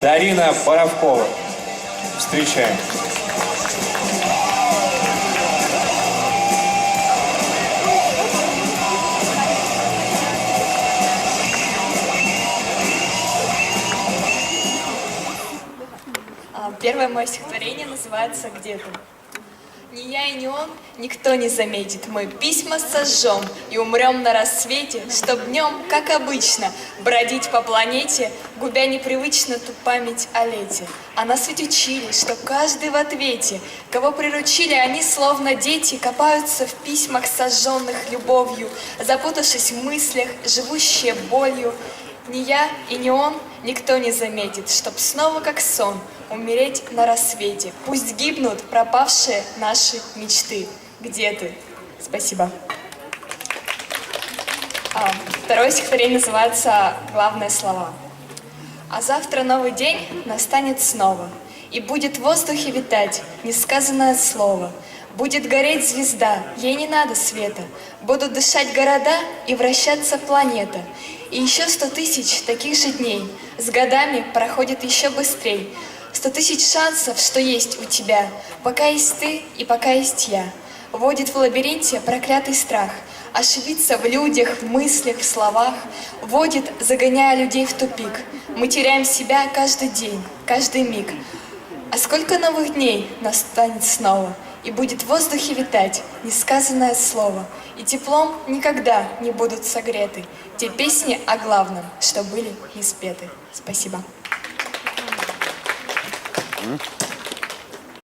Дарина Боровкова. Встречаем. Первое мое стихотворение называется «Где ты?». Ни я и ни он, никто не заметит. Мы письма сожжем и умрем на рассвете, чтоб днем, как обычно, бродить по планете, губя непривычно ту память о лете. А нас ведь учили, что каждый в ответе, кого приручили, они словно дети, копаются в письмах, сожженных любовью, запутавшись в мыслях, живущие болью. Ни я и ни он, никто не заметит, чтоб снова как сон умереть на рассвете. Пусть гибнут пропавшие наши мечты. Где ты? Спасибо. Второе стихотворение называется «Главные слова». А завтра новый день настанет снова, и будет в воздухе витать несказанное слово. Будет гореть звезда, ей не надо света, будут дышать города и вращаться планета. И еще 100 тысяч таких же дней с годами проходит еще быстрей. 100 тысяч шансов, что есть у тебя, пока есть ты и пока есть я. Водит в лабиринте проклятый страх, ошибиться в людях, в мыслях, в словах. Водит, загоняя людей в тупик. Мы теряем себя каждый день, каждый миг. А сколько новых дней настанет снова, и будет в воздухе витать несказанное слово, и теплом никогда не будут согреты те песни о главном, что были не спеты. Спасибо.